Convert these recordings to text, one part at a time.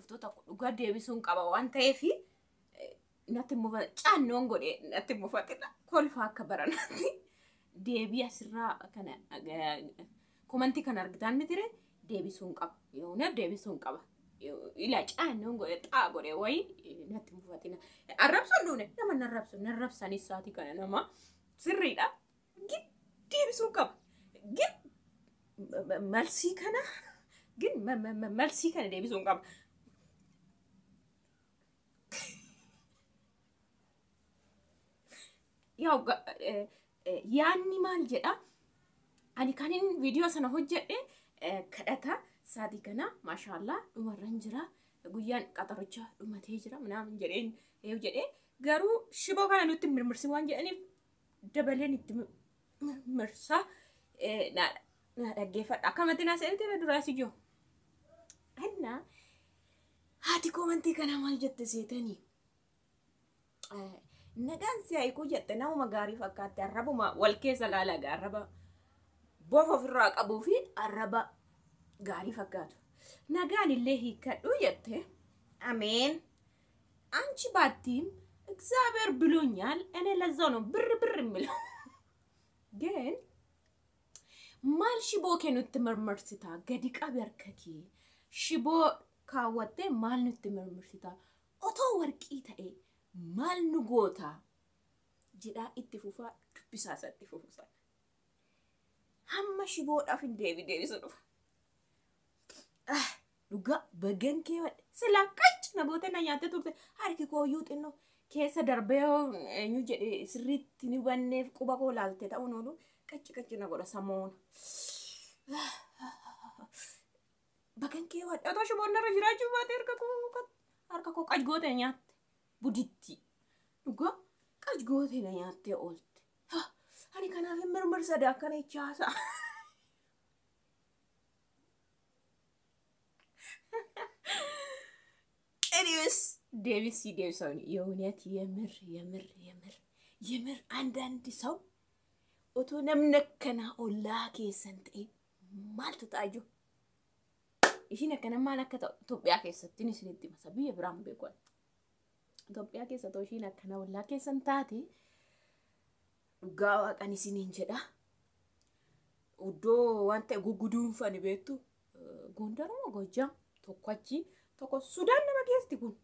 hordoftoota dhugaa deebisuun qaba waan ta'eef natti mufa caannoon godhe natti mufatina kolfa akka baranaatti deebii asirraa kana komantii kan argitan mitire deebisuun qaba yoona deebisuun qaba ila caannoon godhe xaa godhe wayi natti mufatina arrabsoon duune nama narrabsan isaati kana nama sirriidha gid deebisuun qaba gid malsii kana gid malsii kana deebisuun qaba yaanni maal jedha ani kanin video sana hojjedhe kadhata saati kana mashallah dhumarran jira guyyaan qaxaricha dhumatee jira manaamin jedheen eew jedhe garuu shiboo kana nutti mirmirsi waan jedhaniif dabaleen itti mirsa na dhaggeeffadha akkamatti na seetee duraasi joo anna haati komantii kana maal jette seetanii nagaan si aiku jette nama magaarii fakkaate arrabuma wal keessa laalaga arraba bofa ofirraa qabuu fi arraba gaarii fakkaatu nagaan illee hiikadhu jette ameen አንቺ ባቲም እግዚአብሔር ብሎኛል እኔ ለዛው ነው ብር የሚለው ግን ማል ሽቦ ከኑት መርመርሲታ ገዲቃ በርከኪ ሽቦ ካወጤ ማል ኑት መርመርሲታ ኦቶ ወርቂ ተኤ ማል ንጎታ ጅዳ ኢትፉፋ ዱብሳሳ ኢትፉፋ ሀማ ሽቦ ዳፍን ዴቪ ሰዱ duga baganke silakach na bote na nyate turte harki ko yutinno kesa darbeo enyu jede sirritti ni wanne quba ko lalte ta unodu kach na goda samon baganke wa to shubonna rajiraju bate harka ko kaj gote nyate buditti duga kaj gote na nyate olte ha ani kana mermer sada kana chasa anyways Davison የእውነት የምር አንዳንድ ሰው ኦቶ ነምነከና ኦላ ከሰንጤ ማልቱ ታጁ እሺ ነከና ማለከተ ኢትዮጵያ ከሰትኒ ስንት መሰብየ ብራም በቆል ኢትዮጵያ ከሰቶ እሺ ነከና ኦላ ከሰንታቲ ዱጋዋ ቀኒሲን እንጀዳ ኡዶ ዋንተ ጉጉዱን ፈን ቤቱ ጎንደር ነው ጎጃም ቶኳቺ toko Sudan nama gesti kun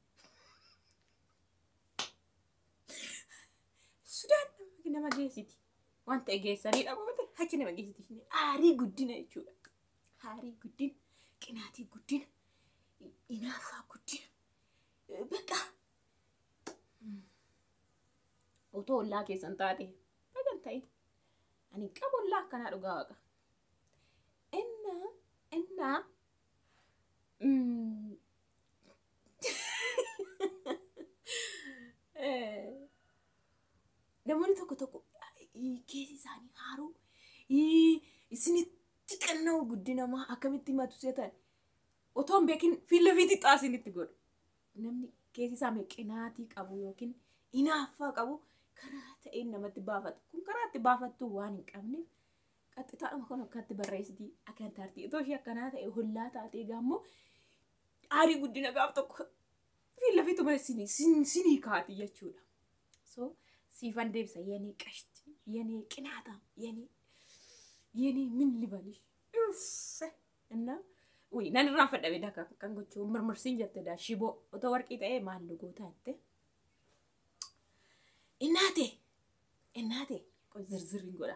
Sudan nama gesti wante gesani da gote hachi nama gesti hari guddina jechuudha hari guddin qinaati guddin inaafa guddin beka oto olla ke santaate bagantai ani qabolla kana dhuga waqa enna demoni toko kesi sani haru isini tikano guddina ma akamitti matu setan oton bekin filofiti tasinitti god namni kesi same qinaati qabu yokin inaafa qabu karata namatti baafatu kun karatti baafatu waan hin qabne qaxita amma kono katti barreesiti akan tarti itoshi akana ta'e hollaa taate gammo ari guddina gaaf tokko filofitu masini sini kaati jechuudha so sifan deebsa yeni qashti yeni qinaata yeni min libalish enna ui nan rafada be daka kan gochu murmursin jette da shibo oto warqi ta'e maallu gootatte እናቴ ቆይ ዝርዝሪን ጎዳ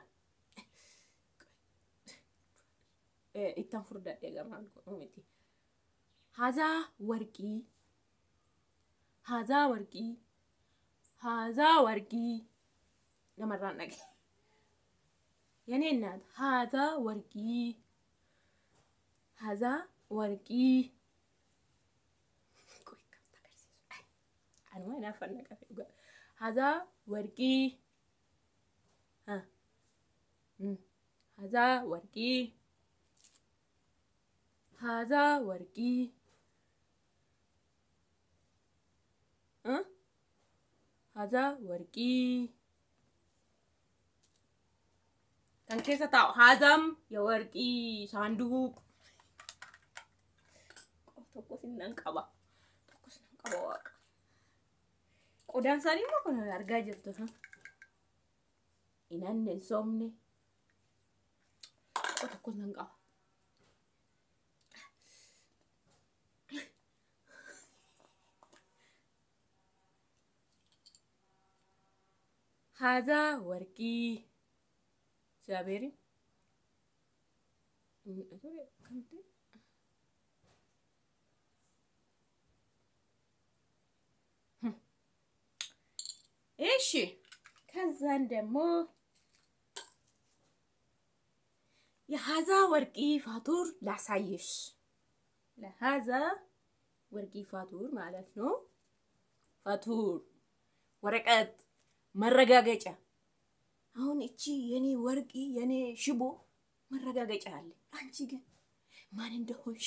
ኢታን ፍርዳ ያጋማን ኮሚቲ ሃዛ ወርቂ ለማራን ነገ የኔ እናት ሃዛ ወርቂ ቆይ ካታከርሲ አንዋና ፈነቀ ሃዛ ወርቂ ሃዛ ወርቂ kan keessa taa'u haazam ya warqii saanduq tokko sinnan qaba Kabawa. Qodan sani mo kono argaa jirtu ha. Inanne somne. Kota konan qaba. هذا ورقي سابيري ايش كذا دمو يا هذا ورقي فاتور لا سايش لا هذا ورقي فاتور معناته فاتور ورقات መረጋገጫ አሁን እቺ የኔ ወርቂ የኔ ሽቦ መረጋገጫ አለ አንቺ ግን ማን እንደሆንሽ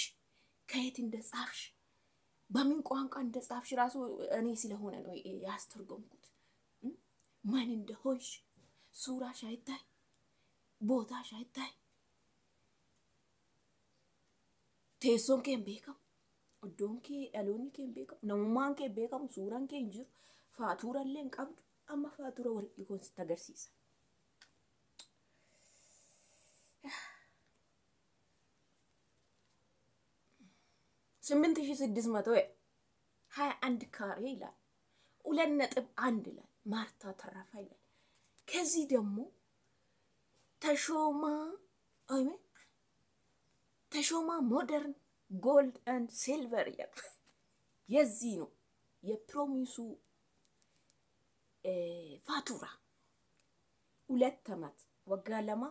ከየት እንደጻፍሽ በምን ቋንቋ እንደጻፍሽ ራሱ እኔ ስለሆነ ነው ያስተርጎምኩት ማን እንደሆንሽ ሱራሽ አይታይ ቦታሽ አይታይ teessoon kee beekam oddoon kee dhaloonni kee beekam namummaan kee beekam suuraan kee jiru faatuurallee hin qabdu amma faatura warqii kun sitti agarsiisa. 8600 21 ካሬ ይላል 2.1 ይላል ማርታ ተረፈ ይላል ከዚህ ደግሞ ተሾማ ሞደርን ጎልድ ኤንድ ሲልቨር ይላል የዚህ ነው የፕሮሚሱ ፋቱራ 2 ዓመት ወጋለማ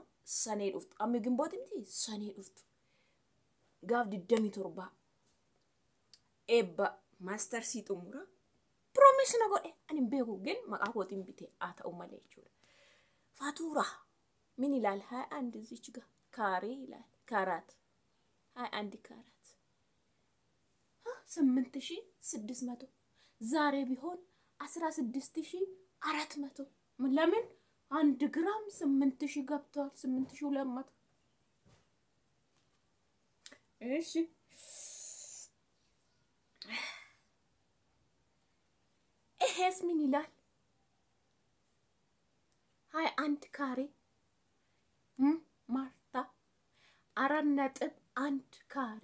ሰኔ ዱፍት አምግን ቦትምቲ ሰኔ ዱፍት ጋፍ ድደሚቶርባ ኤባ ማስተር ሲጡሙራ ፕሮሚስ ነገ አንም ቤጉ ግን ማቃቆቲም ቢቴ አታው ማለይቹ ፋቱራ ምን ይላል 21 እዚች ጋር ካሬ ይላል ካራት 21 ካራት 8600 ዛሬ ቢሆን 16400 ለምን 1 ግራም 8000 ገብቷል 8200 እሺ ይሄስ ምን ይላል 21 ካሬ ማርታ 4.1 ካሬ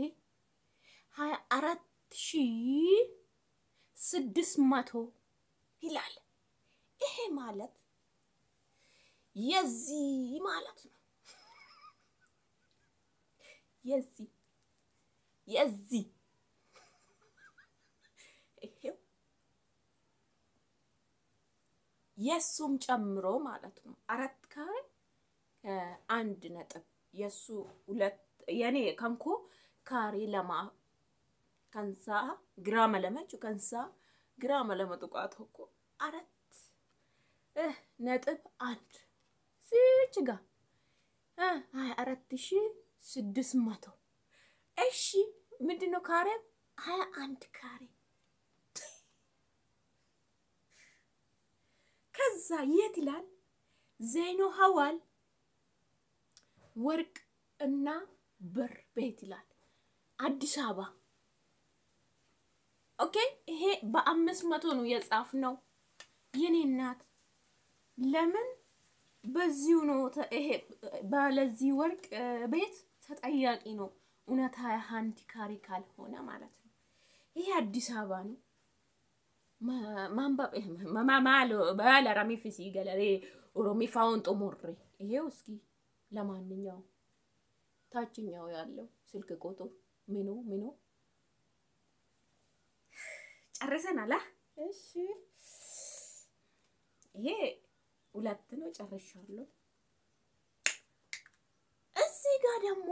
24600 ይላል ይሄ ማለት የዚህ ማለት ነው የዚህ ይሄው የሱም ጨምሮ ማለት ነው 4 ካሬ 1 ነጥብ የሱ 2 የኔ ካንኮ ካሬ ለማ ካንሳ ግራም ለማቹ ካንሳ ግራም ለማጥቋት እኮ 4 ነጥብ 1 ሲችጋ 24600 እሺ ምንድነው ካሬ 21 ካሬ ከዛ የት ይላል ዘይኖ ሐዋል ወርቅ እና ብር ቤት ይላል አዲስ አበባ ኦኬ ይሄ በ500 ነው የጻፍነው የኔ እናት ለምን በዚሁ ነው ይሄ ባለዚህ ወርቅ ቤት ተጠያቂ ነው እውነት 21 ካሬ ካልሆነ ማለት ነው ይሄ አዲስ አበባ ነው ማንባብ ማማሎ ባላ ራሚፊሲ ገለሬ ኦሮሚ ፋውንቶ ሞሬ ይሄው እስኪ ለማንኛው ታችኛው ያለው ስልክ ቁጥር ምኑ ጨርሰናል እሺ ይሄ 2 ነው ጨርሻለሁ እዚህ ጋር ደግሞ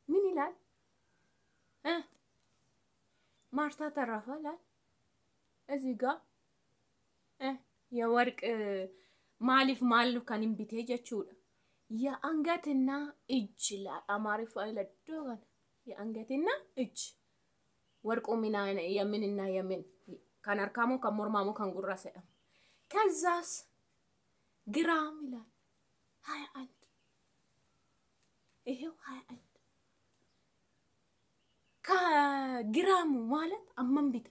ምን ይላል ማርታ ተራፋላ እዚህ ጋር የወርቅ ማሊፍ ማሉ ካንም ቢቴጀቹ የአንገትና እጅ ለአማሪፍ አይለዶጋን የአንገትና እጅ ወርቁ ሚና የምንና የምን ካናርካሞ ከሞርማሞ ካንጉራሰ ከዛስ ግራም ይላል 21 ይሄው 21 ግራሙ ማለት አመን ቢት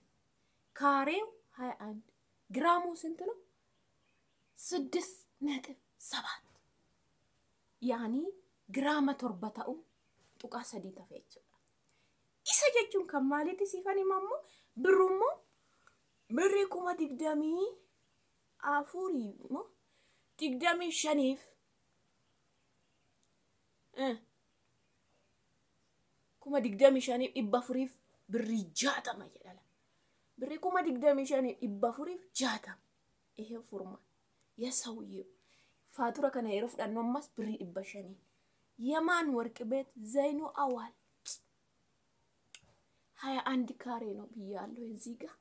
ካሬው 21 ግራሙ ስንት ነው? 6.7 ያኒ ግራማ ቶርባታው ጡቃ ሰዲ ተፈይች ኢሰጀቹን ከማለት ሲፈኒ ማሞ ብሩሞ ብሬ ኩማ ዲግዳሚ አፉሪ ሞ ዲግዳሚ ሸኒፍ kuma digdami shaniif dhibba furiif birrii 60 jedhala birrii kuma digdami shaniif dhibba furiif 60 ይሄ ፎርማ የሰውዬው ፋቱራ ከነ የረፍ ዳኖ ማስ ብሪ ይበሸኒ የማን ወርቅ ቤት ዘይኑ አዋል 21 ካሬ ነው ብያለሁ እዚህ ጋር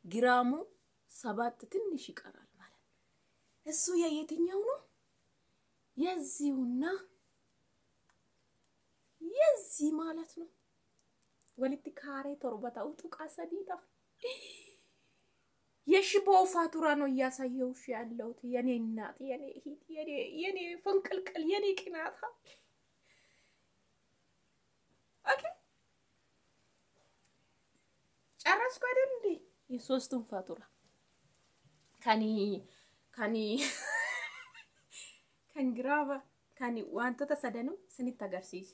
ግራሙ 7 ትንሽ ይቀራል ማለት እሱ የየትኛው ነው የዚውና የዚህ ማለት ነው ወልት ካሬ ተርበታው ጡቃ ሰዲታ የሽቦ ፋቱራ ነው ያሳየውሽ ያለውት የኔ እናት የኔ ፈንቅልቅል የኔ ቅናታ ኦኬ ጨረስኩ አይደል እንዴ የሶስቱን ፋቱራ ካኒ ከንግራባ ካኒ ዋንቶ ተሰደኑ ስንት ተገርሲስ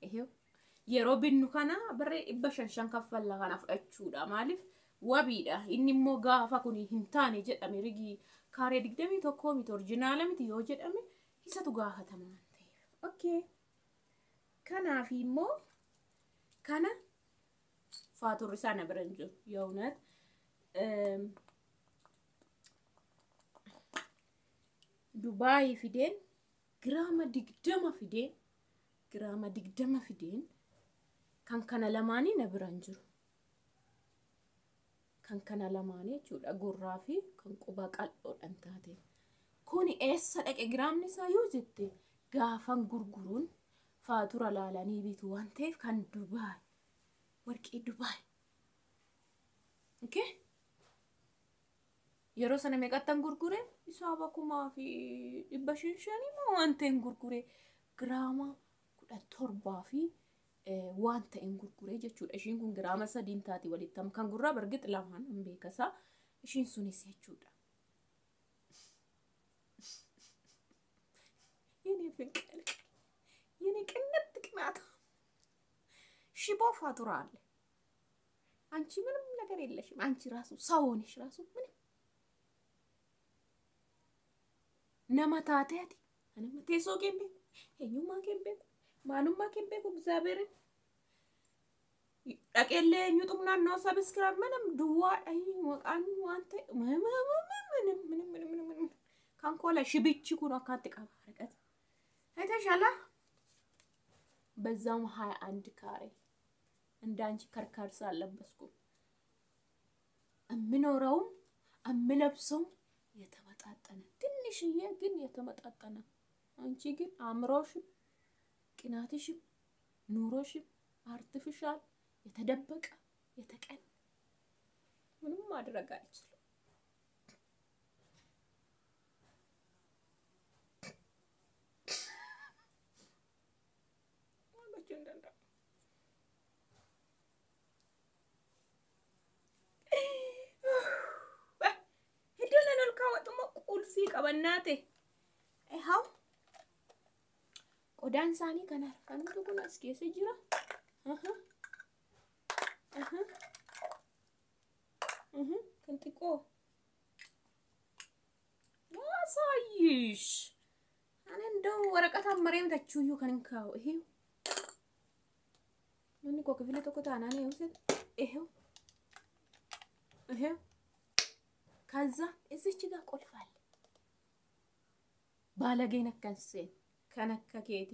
ይሄው የሮቢኑ ካና ብሬ ይበሸንሸን ከፈላ ካና ፍዳቹዳ ማሊፍ ወቢዳ ኢኒሞ ጋፋ ኩኒ hintaane jedhame rigi kaare digdami tokko mit original mit yo jedhame isatu gaafatamante okay kana fimo kana faturisa na brenjo yownet dubai fiden grama digdama fiden kan kana lamani na brenjo kan kana lamane chuda gurrafi kan quba qal'o dantate kuni essa daqe gramni sa yuzite gaafan gurgurun fatura lalani bitu wantef kan dubai warqi dubai okay yero sana meqatan gurgure isaba kuma fi ibashinshani ma wanten gurgure grama kuda torba fi wanta in gurgure jechuudha ishin kun grama sadin taati walittam kan gurra bargit lamaan ambekasa ishin sunis jechuudha yene ፍቅር yene ቅንጥ ቅናታ ሽቦ ፋቱራ አለ አንቺ ምንም ነገር የለሽም አንቺ ራሱ ሳውንሽ ራሱ ምን ነማታቴቲ አነመቴ ሶጌምቤ የኙማ ኬምቤ ማኑማ ኬምቤ እግዚአብሔር አቀለ ኙጡምና ነው ሰብስክራይብ ምንም ድዋ አይ ወቃን ዋንተ ምንም ካንኮላ ሽብቺ ኩን አካት ቀባረቀት አይተሻላ በዛው 21 ካሬ እንዳንቺ ከርካር ሳለበስኩ እምኖረው እምለብሰው የተመጣጣነ ትንሽዬ ግን የተመጣጣነ አንቺ ግን አምሮሽ ቅናትሽ ኑሮሽ አርቲፊሻል የተደበቀ የተቀን ምንም ማድረግ አይችልም ወንጀንዳ ሄደና ልካወጥሞ ቁልፊ ቀበናቴ አይሃው ቆዳን ሳኒ ከናር አንዱ ኩን አስኬሰ ጅራ ከንቲቆ ዋሳይሽ አነ እንደው ወረቀታ መሬም ተቹዩ ከንካው ይሄው ምን ኮ ክፍለ ተቆጣና ነው ይውሰድ ይሄው ከዛ እዚች ጋር ቆልፋል ባለጌ ነከንሴ ከነከኬቲ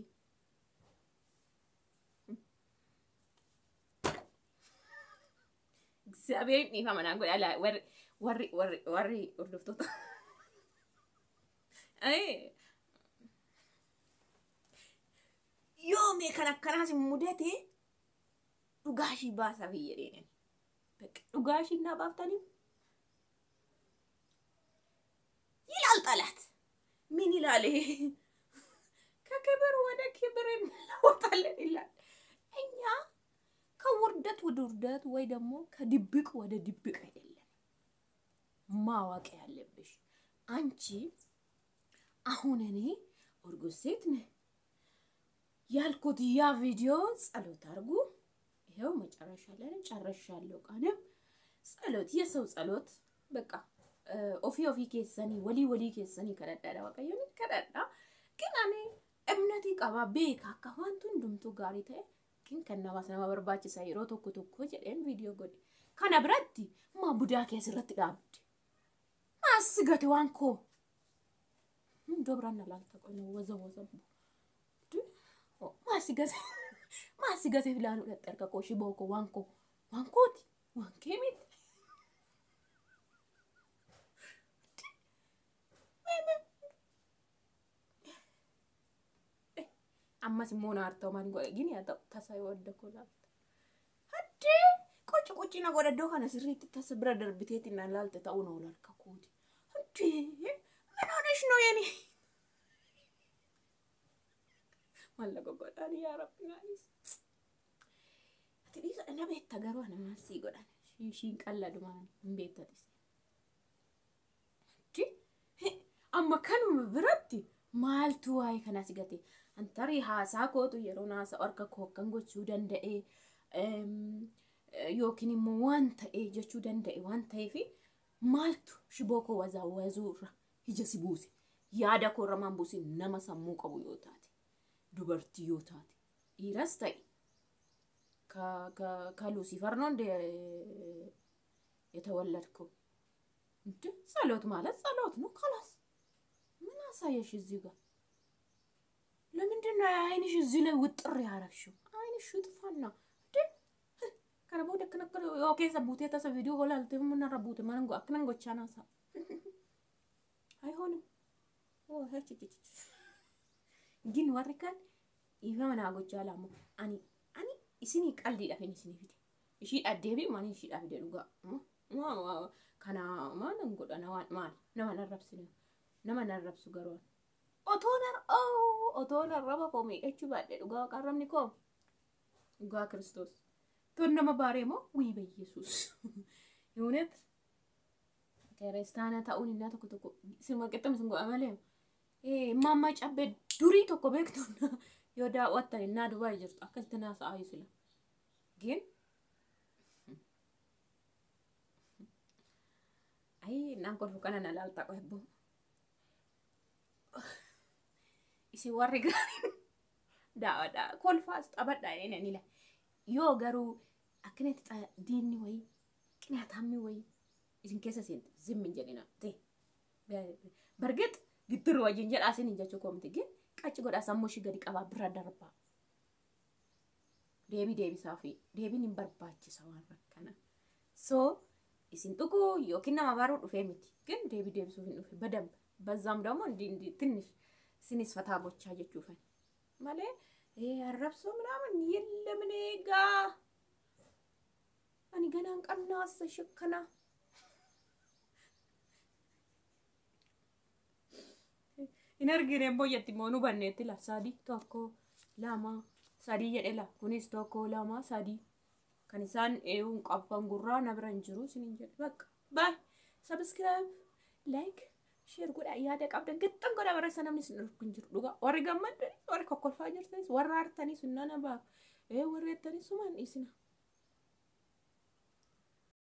እግዚአብሔር ይፈማና ጎላ ወሪ ወርዶፍቶታ አይ ዮሜ ከነከናስ ሙደቴ ዱጋሺ ባሳብየኔ በቃ ዱጋሺና ባፍታኒ ይላል ጠላት ምን ይላል ከክብር ወደ ክብር እንለወጣለን ይላል እኛ ከውር ወደ ውርደት ወይ ደግሞ ከድብቅ ወደ ድብቅ አይደለም ማወቅ ያለብሽ። አንቺ አሁን እኔ እርጉዝ ሴት ነኝ ያልኩት ያ ቪዲዮ ጸሎት አርጉ ይሄው መጨረሻ ላይ ጨርሻለሁ። ቃንም ጸሎት የሰው ጸሎት በቃ ኦፊ ኬሰኒ ወሊ ኬሰኒ ከረዳዳ ወቀየኒ ከረዳ ግን እኔ እምነቴ ቀባቤ ካካዋንቱ እንዱምቱ ጋር ይተ ግን ከነባስ ነው በርባች ሳይሮ ቶኮ ጀደን ቪዲዮ ጎድ ካና ብራቲ ማ ቡዳ ከስረት ዳብድ ማስገት ዋንኮ ዶብራና ላልተቆ ነው ወዘወዘቡ ማስገት ይብላሉ ለጠርቀ ቆሺ ቦኮ ዋንኮት ዋንኬሚት አማስ ሞናርተው ማን ጎ ግን ያጣው ታሳይ ወደኮላት አዲ ቆጭ ነው ወደዶ ከነ ስሪት ተሰብረ ደርብቴት እና ላልተ ታው ነው ላልከኩት አዲ ምን ሆነሽ ነው የኔ ማለቆ ጎዳኒ ያ ረቢ ጋይስ አትሊስ እነ ቤት ተገሩ አነ ማሲ ጎዳኒ ሺን ቀለዱ ማለት እንቤት ተጥስ አዲ አማከኑ ብረቲ ማልቱ አይ ከናሲ ገቴ አንተሪ ሃሳ ኮቱ የሮናሳ ኦርካ ኮከን ጎቹ ደንደኤ ዮኪኒ ሞዋንተ ኤጀቹ ደንደኤ ዋንተ ይፊ ማልቱ ሽቦኮ ወዛወዙራ ሂጀሲቡሲ ያዳ ኮረማን ቡሲ ነመሰሙ ቀቡ ዮታቲ ዱበርቲ ዮታቲ ኢራስታይ ከሉሲፈር ነው እንደ የተወለድከው እንዴ ጸሎት ማለት ጸሎት ነው خلاص ምን አሳየሽ እዚህ ጋር ለምንድነው አይንሽ እዚህ ላይ ውጥር ያረክሽው አይንሽ ጥፋና እንዴ ከረቦ ደከነከለ ኦኬ ሰቡቴ ተሰ ቪዲዮ ሆላልተ ምን ረቡት ማንጎ አክነንጎ ቻናሳ አይሆንም ሄቺ ግን ወርካን ይፈና ጎቻላሙ አኒ isini qaldi da fini sini fiti ishi adebi mani ishi da fide duga kana manan godana wan mal nama narrabsu garon otonar raba ko me echu bade duga qaramni ko duga Kristos ton nama baremo wi be Jesus yunet kerestana taun inna to sima ketam singo amale mama chabe duri to ko bektuna yoda wattani na dubai jirtu akaltana sa ayisila ግን አይ ናንቆል ፈቀናና ላልታቆይቦ እሺ ወርጋ ዳዳ ኮልፋስ አበዳ እኔ ዮ ገሩ አክነት ዲኒ ወይ ቅናታሚ ወይ እዚን ከሰሰንት ዝም እንጀልና ተ በርግጥ ግትር ወጅንጀል አሰን እንጃቸው ኮምት ግን ቀጭ ጎዳ ሳሞሽ ገዲ ቀባ ብራዳርባ debi safi debi nimbarbachi sawarrakana so isin tuku yokinna mabaru dufe miti ግን debi so dufe በደንብ በዛም ደግሞ እንዲ ትንሽ ሲኒስ ፈታ ጎቻ ጀቹፈን ማለት ያረብሶ ምናምን የለም ነጋ አኒ ገናን ቀና አሰሽከና ኢነርጊኔ ቦየቲ ሞኑ በኔት ላሳዲ ቶኮ ላማ sadi jedela kunis toko lama sadi kanisan eun qabban gurra nabran jiru sinin jed bak bye subscribe like share goda yada qabdan gittan goda barasana mis nurkun jiru duga wari gamad wari kokol fajir tais warartani sunana ba waretani suman isina